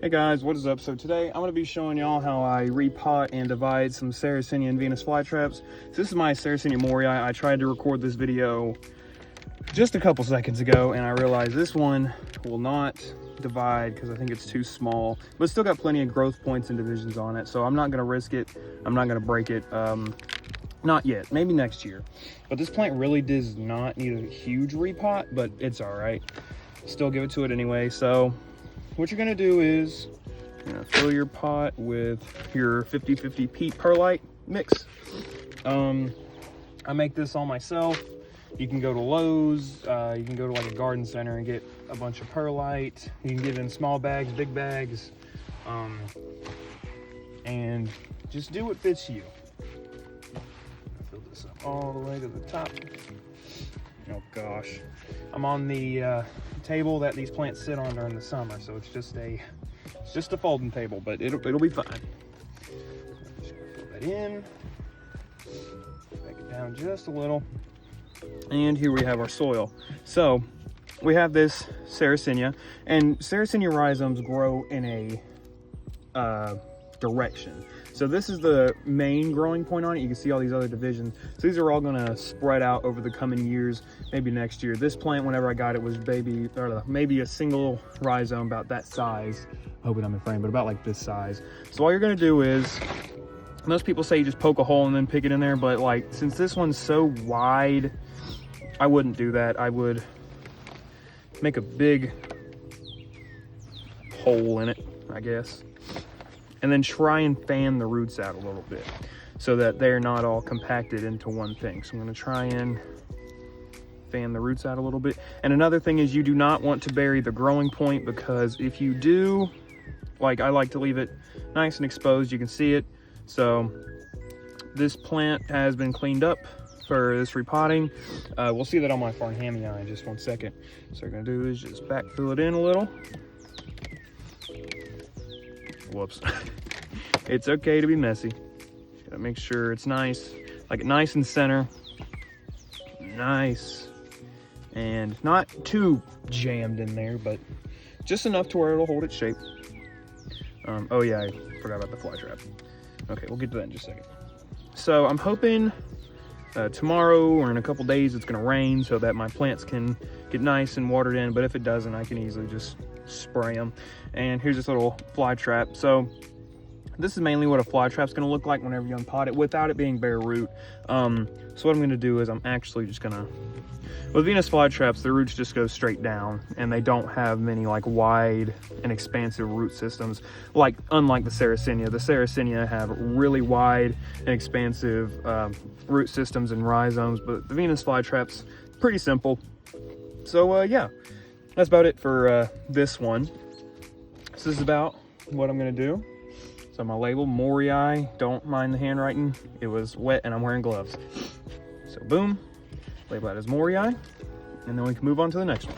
Hey guys, what is up? So today I'm going to be showing y'all how I repot and divide some sarracenia and Venus flytraps. So this is my sarracenia morii. I tried to record this video just a couple seconds ago and I realized this one will not divide because I think it's too small, but it's still got plenty of growth points and divisions on it. So I'm not going to risk it. I'm not going to break it. Not yet, maybe next year. But this plant really does not need a huge repot, but it's all right. Still give it to it anyway. So what you're gonna do is you're gonna fill your pot with your 50-50 peat perlite mix. I make this all myself. You can go to Lowe's, you can go to like a garden center and get a bunch of perlite. You can get it in small bags, big bags, and just do what fits you. Fill this up all the way to the top. Oh gosh, I'm on the table that these plants sit on during the summer, so it's just a folding table, but it'll be fine. Just gonna fill that in, make it down just a little, and here we have our soil. So we have this sarracenia, and sarracenia rhizomes grow in a direction. So this is the main growing point on it. You can see all these other divisions. So these are all gonna spread out over the coming years, maybe next year. This plant, whenever I got it, was maybe a single rhizome about that size. Hoping I'm in frame, but about like this size. So all you're gonna do is, most people say you just poke a hole and then pick it in there, but like, since this one's so wide, I wouldn't do that. I would make a big hole in it, I guess. And then try and fan the roots out a little bit so that they're not all compacted into one thing. So I'm gonna try and fan the roots out a little bit. And another thing is you do not want to bury the growing point, because if you do, like I like to leave it nice and exposed, you can see it. So this plant has been cleaned up for this repotting. We'll see that on my Farnhamii in just one second. So what we're gonna do is just backfill it in a little. Whoops. It's okay to be messy. Just gotta make sure it's nice, like nice and center. Nice. And not too jammed in there, but just enough to where it'll hold its shape. Oh yeah, I forgot about the fly trap. Okay, we'll get to that in just a second. So I'm hoping tomorrow or in a couple days it's gonna rain so that my plants can get nice and watered in, but if it doesn't, I can easily just spray them. And here's this little fly trap. So this is mainly what a fly trap's gonna look like whenever you unpot it without it being bare root. So what I'm gonna do is I'm actually just gonna, with Venus flytraps, the roots just go straight down and they don't have many like wide and expansive root systems, like unlike the sarracenia. The sarracenia have really wide and expansive root systems and rhizomes, but the Venus flytraps, pretty simple. So yeah, that's about it for this one. So this is about what I'm gonna do. So my label, morii, don't mind the handwriting. It was wet and I'm wearing gloves. So boom, label that as morii, and then we can move on to the next one.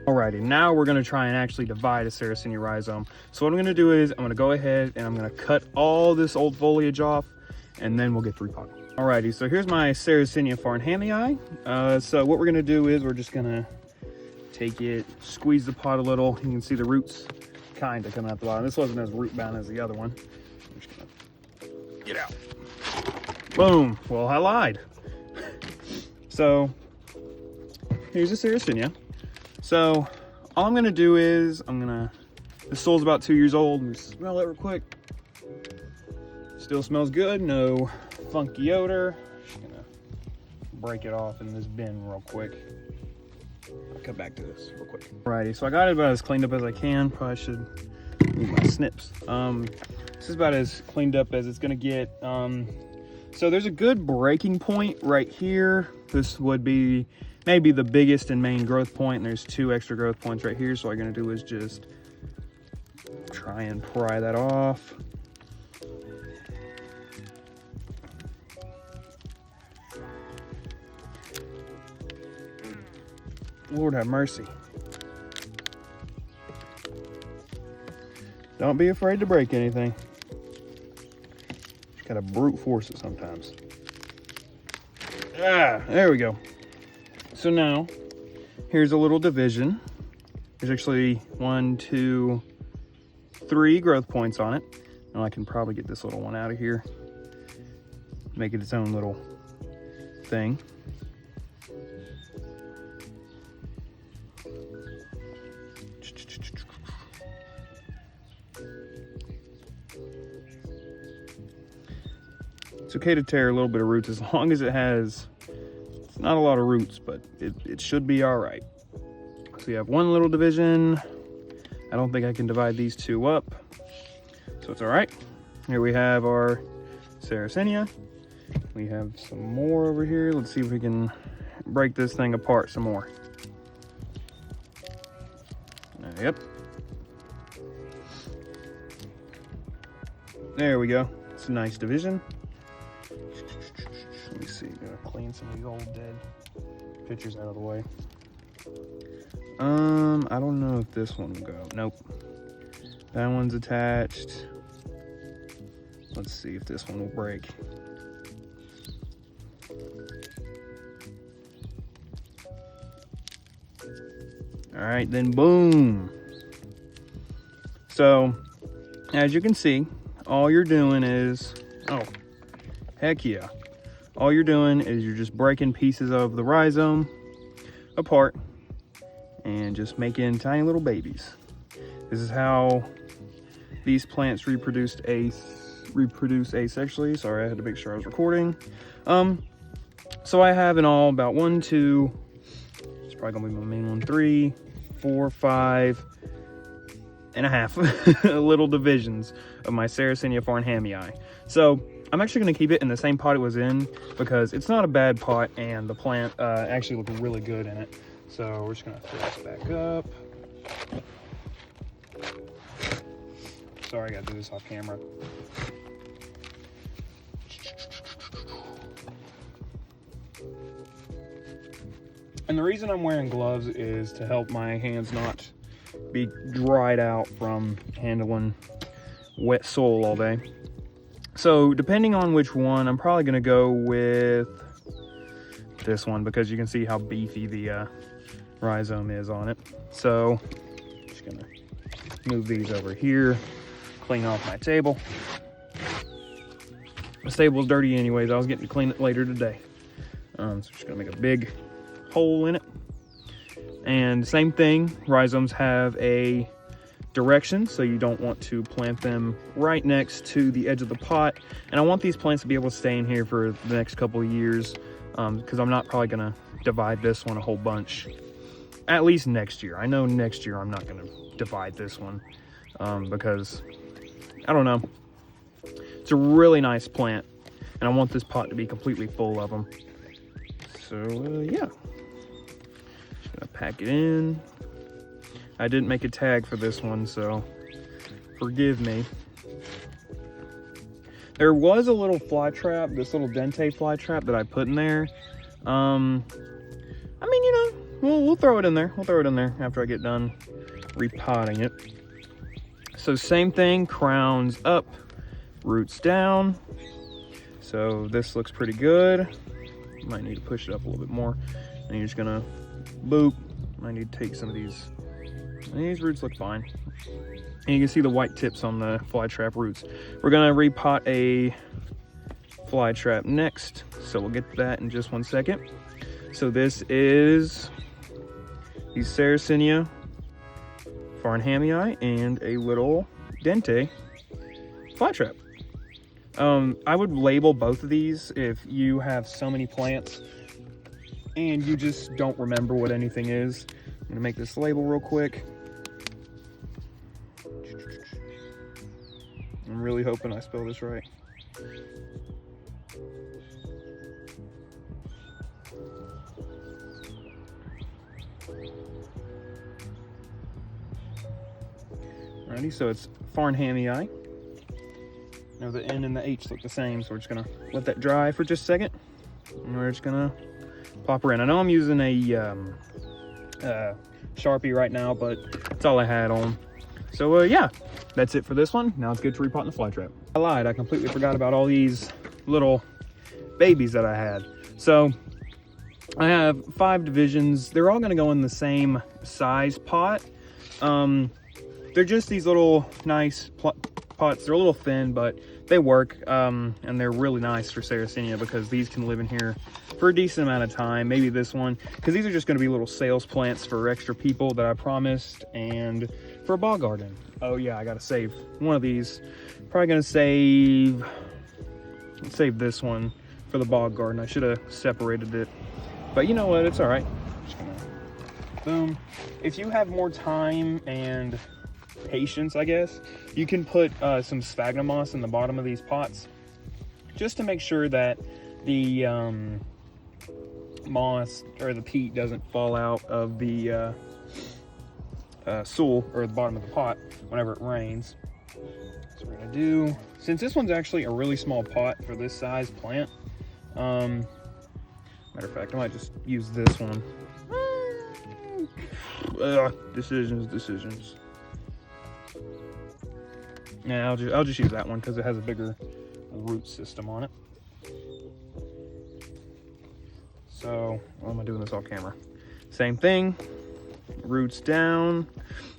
Alrighty, now we're gonna try and actually divide a sarracenia rhizome. So what I'm gonna do is I'm gonna go ahead and I'm gonna cut all this old foliage off, and then we'll get to repotting. Alrighty, so here's my sarracenia Farnhamii. So what we're gonna do is we're just gonna take it, squeeze the pot a little. You can see the roots kind of coming out the bottom. This wasn't as root bound as the other one. I'm just gonna get out. Boom. Well, I lied. So here's the sarracenia. So all I'm gonna do is this soil's about 2 years old. Let me smell it real quick. Still smells good. No funky odor. Just gonna break it off in this bin real quick. I'll come back to this real quick. Alrighty, so I got it about as cleaned up as I can. Probably should move my snips. This is about as cleaned up as it's gonna get. So there's a good breaking point right here. This would be maybe the biggest and main growth point, and there's 2 extra growth points right here. So all you're gonna do is just try and pry that off. Lord have mercy. Don't be afraid to break anything. Just gotta brute force it sometimes. Ah, there we go. So now, here's a little division. There's actually 1, 2, 3 growth points on it. And I can probably get this little one out of here, make it its own little thing. It's okay to tear a little bit of roots as long as it's not a lot of roots, but it should be all right. So you have one little division. I don't think I can divide these 2 up, so it's all right. Here we have our sarracenia. We have some more over here. Let's see if we can break this thing apart some more. Yep. There we go. It's a nice division. Let me see, gotta clean some of these old dead pictures out of the way. I don't know if this one will go. Nope. That one's attached. Let's see if this one will break. All right, then boom. So, as you can see, all you're doing is, oh, heck yeah. All you're doing is you're just breaking pieces of the rhizome apart and just making tiny little babies. This is how these plants reproduce asexually. Sorry, I had to make sure I was recording. So I have in all about 1, 2, it's probably gonna be my main one, 3, 4, 5 and a half little divisions of my Sarracenia farnhamii. So I'm actually going to keep it in the same pot it was in because it's not a bad pot and the plant actually looked really good in it. So we're just going to throw this back up. Sorry, I got to do this off camera. And the reason I'm wearing gloves is to help my hands not be dried out from handling wet soil all day. So depending on which one, I'm probably gonna go with this one because you can see how beefy the rhizome is on it. So just gonna move these over here, clean off my table. The table's dirty anyways. I was getting to clean it later today. So just gonna make a big hole in it. And same thing, rhizomes have a direction, so you don't want to plant them right next to the edge of the pot. And I want these plants to be able to stay in here for the next couple of years because I'm not probably gonna divide this one a whole bunch, at least next year. I know next year I'm not gonna divide this one because I don't know, it's a really nice plant and I want this pot to be completely full of them. So yeah, just gonna pack it in. I didn't make a tag for this one, so forgive me. There was a little fly trap, this little dente fly trap that I put in there. I mean, you know, we'll throw it in there. We'll throw it in there after I get done repotting it. So same thing, crowns up, roots down. So this looks pretty good. Might need to push it up a little bit more. And you're just gonna boop. I need to take some of these. These roots look fine. And you can see the white tips on the fly trap roots. We're gonna repot a fly trap next. So we'll get to that in just 1 second. So this is the Sarracenia farnhamii and a little dente fly trap. I would label both of these if you have so many plants and you just don't remember what anything is. I'm gonna make this label real quick. I'm really hoping I spell this right. Alrighty, so it's farnhamii. Now the N and the H look the same, so we're just gonna let that dry for just a second. And we're just gonna pop her in. I know I'm using a Sharpie right now, but that's all I had on. So yeah, that's it for this one. Now let's get to repotting the fly trap. I lied, I completely forgot about all these little babies that I had. So I have 5 divisions. They're all gonna go in the same size pot. The they're just these little nice pots. They're a little thin, but they work, and they're really nice for sarracenia because these can live in here for a decent amount of time. Maybe this one, because these are just going to be little sales plants for extra people that I promised, and for a bog garden. Oh yeah, I gotta save one of these. Probably gonna save this one for the bog garden. I should have separated it, but you know what, it's all right. Just gonna boom. If you have more time and patience, I guess, you can put some sphagnum moss in the bottom of these pots just to make sure that the moss or the peat doesn't fall out of the soil or the bottom of the pot whenever it rains. So we're gonna do, since this one's actually a really small pot for this size plant, matter of fact, I might just use this one. Decisions. Yeah, I'll just use that one because it has a bigger root system on it. So, why am I doing this off camera? Same thing, roots down,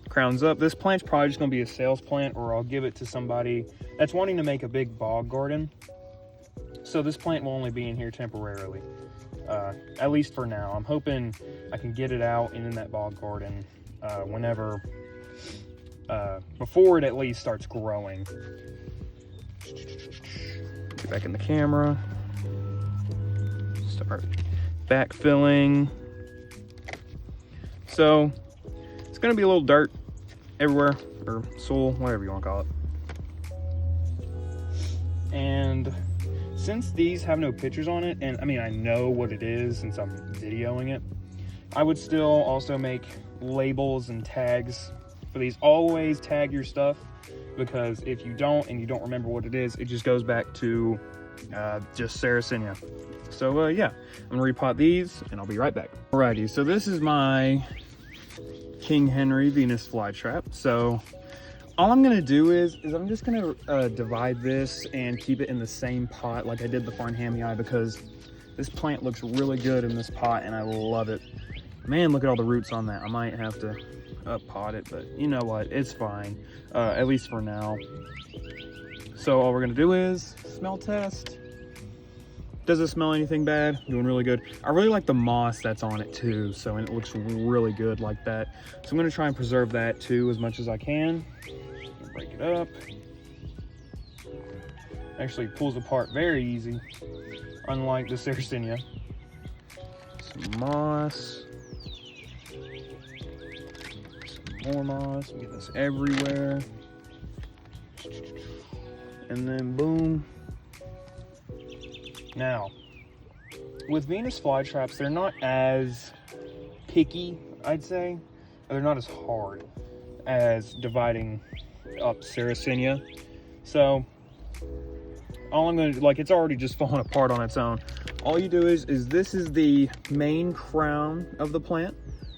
crowns up. This plant's probably just gonna be a sales plant, or I'll give it to somebody that's wanting to make a big bog garden. So this plant will only be in here temporarily, at least for now. I'm hoping I can get it out and in that bog garden whenever, before it at least starts growing. Get back in the camera. Start backfilling. So it's gonna be a little dirt everywhere, or soil, whatever you want to call it. And since these have no pictures on it, and I mean, I know what it is since I'm videoing it, I would still also make labels and tags for these. Always tag your stuff, because if you don't and you don't remember what it is, it just goes back to just sarracenia. So yeah, I'm gonna repot these and I'll be right back. Alrighty, so this is my King Henry Venus flytrap. So all I'm gonna do is I'm just gonna divide this and keep it in the same pot like I did the Farnhamii, because this plant looks really good in this pot and I love it. Man, look at all the roots on that. I might have to pot it, but you know what, it's fine, at least for now. So all we're gonna do is smell test. Does it smell anything bad? Doing really good. I really like the moss that's on it too, so, and it looks really good like that. So I'm gonna try and preserve that too as much as I can. Break it up. Actually pulls apart very easy, unlike the sarracenia. Some moss. Some more moss. We get this everywhere. And then boom. Now, with Venus flytraps, they're not as picky, I'd say. They're not as hard as dividing up sarracenia. So, all I'm gonna do, like, it's already just falling apart on its own. All you do is this is the main crown of the plant.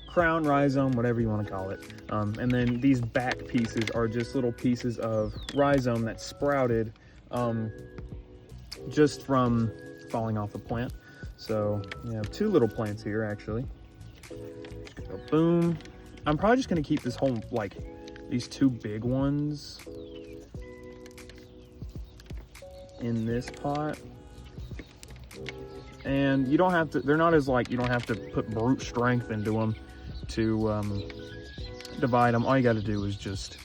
Crown, rhizome, whatever you want to call it. And then these back pieces are just little pieces of rhizome that sprouted just from falling off the plant. So you have two little plants here actually. So boom. I'm probably just gonna keep this whole, like, these two big ones in this pot. And you don't have to, they're not as, like, you don't have to put brute strength into them to divide them. All you got to do is just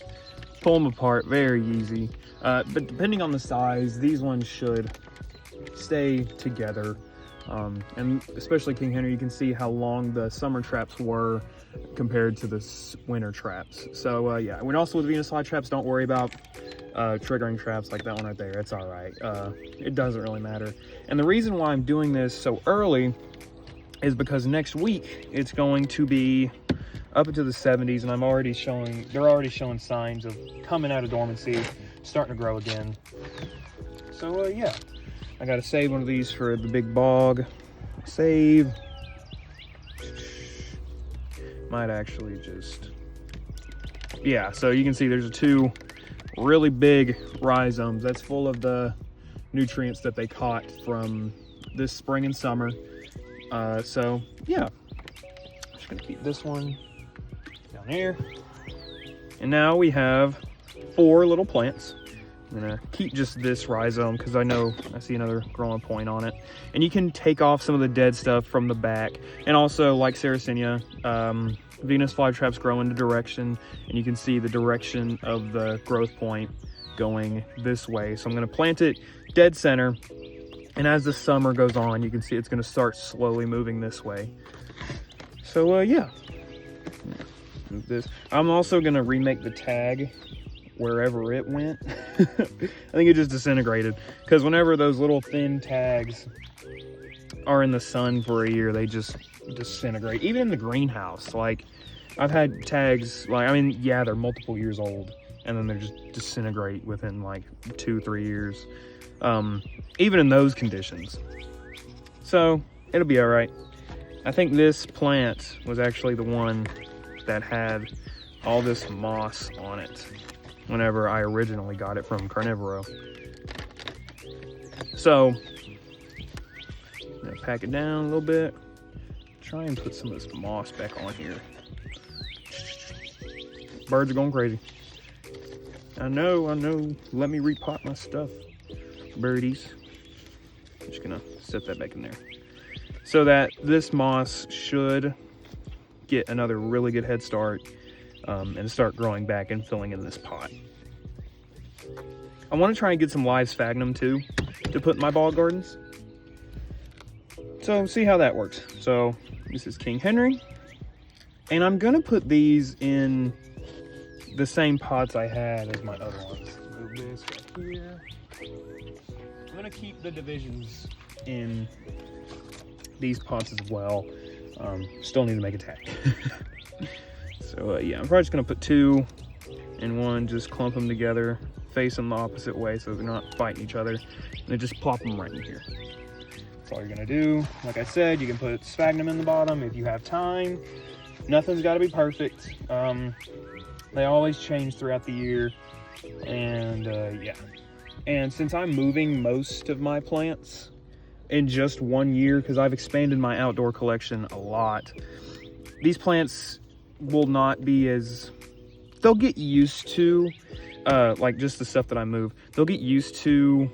pull them apart, very easy. But depending on the size, these ones should stay together. And especially King Henry, you can see how long the summer traps were compared to the winter traps. So yeah, and also with Venus flytraps, don't worry about triggering traps like that one right there. It's all right. It doesn't really matter. And the reason why I'm doing this so early is because next week it's going to be up into the 70s, and they're already showing signs of coming out of dormancy, starting to grow again. So yeah, I gotta save one of these for the big bog. Save. Might actually just, yeah, so you can see there's two really big rhizomes. That's full of the nutrients that they caught from this spring and summer. So yeah, I'm just gonna keep this one down here. And now we have 4 little plants. I'm gonna keep just this rhizome because I see another growing point on it. And you can take off some of the dead stuff from the back. And also, like sarracenia, Venus flytraps grow in the direction, and you can see the direction of the growth point going this way. So I'm gonna plant it dead center, and as the summer goes on, you can see it's gonna start slowly moving this way. So yeah, move this. I'm also gonna remake the tag wherever it went. I think it just disintegrated, because whenever those little thin tags are in the sun for a year, they just disintegrate. Even in the greenhouse, like I've had tags, like, I mean, yeah, they're multiple years old, and then they just disintegrate within like 2-3 years, even in those conditions. So it'll be all right. I think this plant was actually the one that had all this moss on it whenever I originally got it from Carnivoro. So I'm gonna pack it down a little bit, try and put some of this moss back on here. Birds are going crazy. I know, let me repot my stuff, birdies. I'm just gonna set that back in there so that this moss should get another really good head start and start growing back and filling in this pot. I want to try and get some live sphagnum too to put in my bog gardens. So see how that works. So this is King Henry, and I'm gonna put these in the same pots I had as my other ones. Move this right here. I'm gonna keep the divisions in these pots as well. Still need to make a tag. So yeah, I'm probably just gonna put 2 in one, just clump them together, face them the opposite way so they're not fighting each other, and then just plop them right in here. That's all you're gonna do. Like I said, you can put sphagnum in the bottom if you have time. Nothing's gotta be perfect. They always change throughout the year, and yeah. And since I'm moving most of my plants in just 1 year, because I've expanded my outdoor collection a lot, these plants will not be as, they'll get used to, like just the stuff that I move, they'll get used to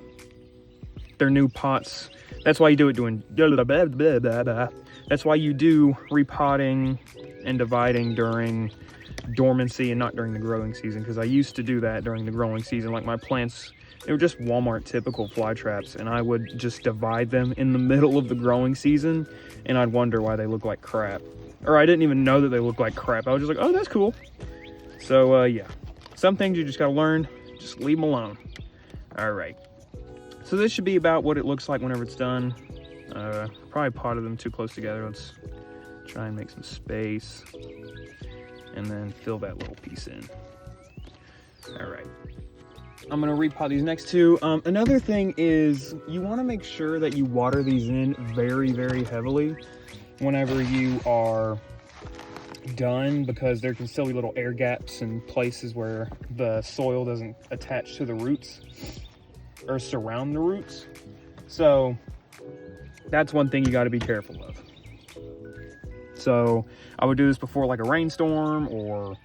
their new pots. That's why you do it doing, that's why you do repotting and dividing during dormancy and not during the growing season, because I used to do that during the growing season. Like my plants, they were just Walmart typical fly traps, and I would just divide them in the middle of the growing season, and I'd wonder why they look like crap. Or I didn't even know that they looked like crap. I was just like, oh, that's cool. So yeah, some things you just gotta learn, just leave them alone. All right, so this should be about what it looks like whenever it's done. Probably potted them too close together. Let's try and make some space and then fill that little piece in. All right, I'm gonna repot these next 2. Another thing is you wanna make sure that you water these in very, very heavily whenever you are done, because there can still be little air gaps and places where the soil doesn't attach to the roots or surround the roots. So that's one thing you got to be careful of. So I would do this before like a rainstorm, or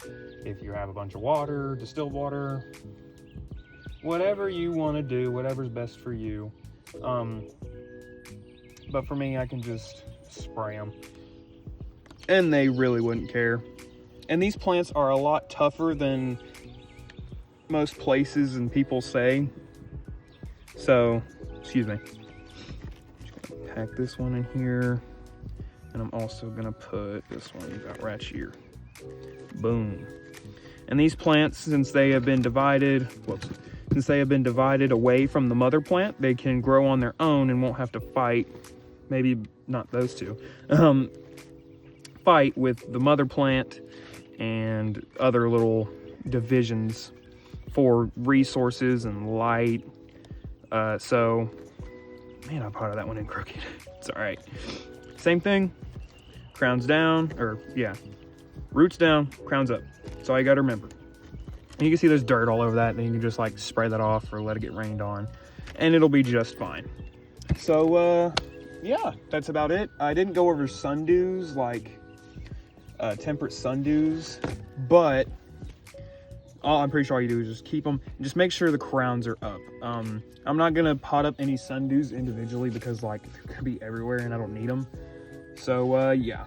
if you have a bunch of water, distilled water, whatever you want to do, whatever's best for you. But for me, I can just spray them and they really wouldn't care. And these plants are a lot tougher than most places and people say. So, excuse me. Just gonna pack this one in here. And I'm also gonna put this one about right here. Boom. And these plants, since they have been divided, since they have been divided away from the mother plant, they can grow on their own and won't have to fight. Maybe not those two. Fight with the mother plant and other little divisions for resources and light. So, man, I potted that one in crooked. It's all right. Same thing, crowns down, or yeah, roots down, crowns up. That's all you gotta remember. And you can see there's dirt all over that, and you can just like spray that off or let it get rained on, and it'll be just fine. So, yeah, that's about it. I didn't go over sundews, like temperate sundews, but all I'm pretty sure all you do is just keep them, and just make sure the crowns are up. I'm not gonna pot up any sundews individually because like they're gonna be everywhere and I don't need them. So yeah.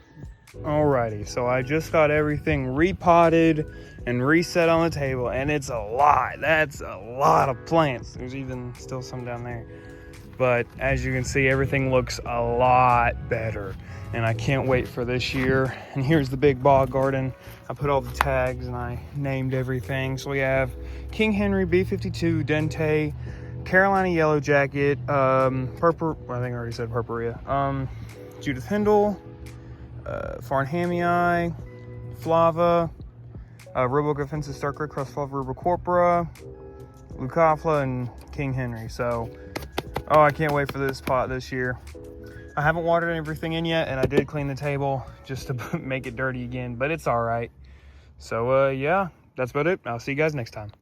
Alrighty, so I just got everything repotted and reset on the table, and it's a lot. That's a lot of plants. There's even still some down there. But as you can see, everything looks a lot better, and I can't wait for this year. And here's the big bog garden. I put all the tags and I named everything. So we have King Henry, B52, Dente, Carolina Yellow Jacket, Purple, I think I already said Purpurea, Judith Hindle, Farnhamii, Flava, Roboca Offensive Starker, Cross Flava Rubicorpora, Leucophila, and King Henry. So, oh, I can't wait for this pot this year. I haven't watered everything in yet, and I did clean the table just to make it dirty again, but it's all right. So, yeah, that's about it. I'll see you guys next time.